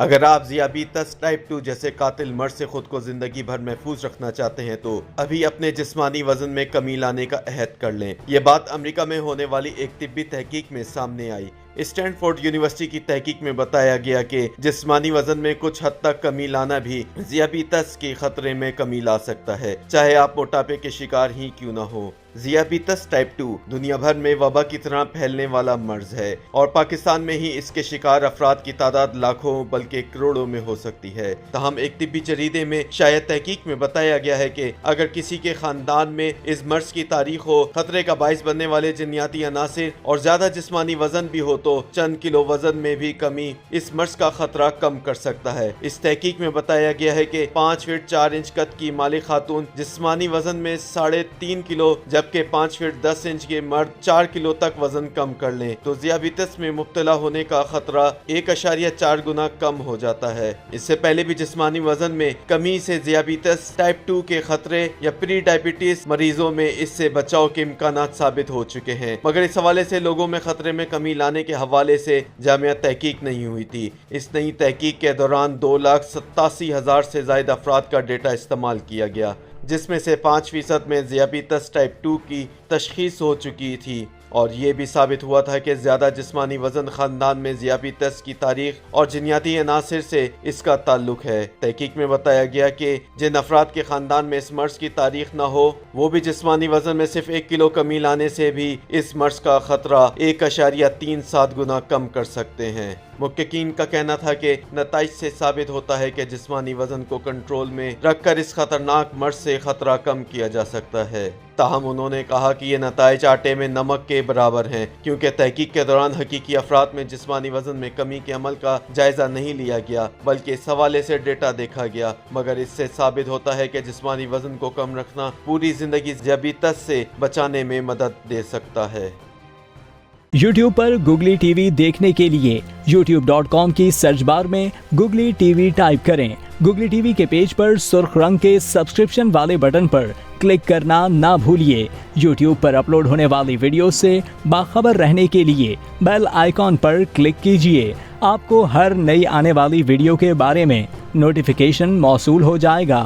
اگر آپ ذیابیطس ٹائپ 2 جیسے قاتل مرض سے خود کو زندگی بھر محفوظ رکھنا چاہتے ہیں تو ابھی اپنے جسمانی وزن میں کمی لانے کا عہد کر لیں۔ یہ بات امریکہ میں ہونے والی ایک طبی تحقیق میں سامنے آئی۔ اسٹینڈ فورڈ یونیورسٹی کی تحقیق میں بتایا گیا کہ جسمانی وزن میں کچھ حد تک کمی لانا بھی ذیابیطس کے خطرے میں کمی لا سکتا ہے، چاہے آپ موٹاپے کے شکار ہی کیوں نہ ہو۔ ذیابیطس ٹائپ 2 دنیا بھر میں وبا کی طرح پھیلنے والا مرض ہے اور پاکستان میں ہی اس کے شکار افراد کی تعداد لاکھوں بلکہ کروڑوں میں ہو سکتی ہے۔ تاہم ایک طبی جریدے میں شائع تحقیق میں بتایا گیا ہے کہ اگر کسی کے خاندان میں اس مرض کی تاریخ ہو، خطرے کا باعث بننے والے جنیاتی عناصر اور زیادہ جسمانی وزن بھی ہو تو چند کلو وزن میں بھی کمی اس مرض کا خطرہ کم کر سکتا ہے۔ اس تحقیق میں بتایا گیا ہے کہ 5 فٹ 4 انچ قد کی مالک خاتون جسمانی وزن میں 3.5 کلو جبکہ 5 فٹ 10 انچ کے مرد 4 کلو تک وزن کم کر لیں تو ذیابیطس میں مبتلا ہونے کا خطرہ 1.4 گنا کم ہو جاتا ہے۔ اس سے پہلے بھی جسمانی وزن میں کمی سے ذیابیطس ٹائپ 2 کے خطرے یا پری ڈائبٹیز مریضوں میں اس سے بچاؤ کے امکانات ثابت ہو چکے ہیں، مگر اس حوالے سے لوگوں میں خطرے میں کمی لانے کے حوالے سے جامع تحقیق نہیں ہوئی تھی۔ اس نئی تحقیق کے دوران 2,87,000 سے زائد افراد کا ڈیٹا استعمال کیا گیا، جس میں سے 5% میں ذیابیطس ٹائپ 2 کی تشخیص ہو چکی تھی، اور یہ بھی ثابت ہوا تھا کہ زیادہ جسمانی وزن خاندان میں ذیابیطس کی تاریخ اور جنیاتی عناصر سے اس کا تعلق ہے۔ تحقیق میں بتایا گیا کہ جن افراد کے خاندان میں اس مرض کی تاریخ نہ ہو، وہ بھی جسمانی وزن میں صرف 1 کلو کمی لانے سے بھی اس مرض کا خطرہ 1.37 گنا کم کر سکتے ہیں۔ محققین کا کہنا تھا کہ نتائج سے ثابت ہوتا ہے کہ جسمانی وزن کو کنٹرول میں رکھ کر اس خطرناک مرض سے خطرہ کم کیا جا سکتا ہے۔ تاہم انہوں نے کہا کہ یہ نتائج آٹے میں نمک کے برابر ہیں، کیونکہ تحقیق کے دوران حقیقی افراد میں جسمانی وزن میں کمی کے عمل کا جائزہ نہیں لیا گیا، بلکہ اس حوالے سے ڈیٹا دیکھا گیا، مگر اس سے ثابت ہوتا ہے کہ جسمانی وزن کو کم رکھنا پوری زندگی ذیابیطس سے بچانے میں مدد دے سکتا ہے۔ یوٹیوب پر گوگلی ٹی وی دیکھنے کے لیے youtube.com کی سرچ بار میں گوگلی ٹی وی ٹائپ کریں۔ گوگلی ٹی وی کے پیج پر سرخ رنگ کے سبسکرپشن والے بٹن پر کلک کرنا نہ بھولیے۔ یوٹیوب پر اپلوڈ ہونے والی ویڈیو سے باخبر رہنے کے لیے بیل آئیکن پر کلک کیجیے۔ آپ کو ہر نئی آنے والی ویڈیو کے بارے میں نوٹیفیکیشن موصول ہو جائے گا۔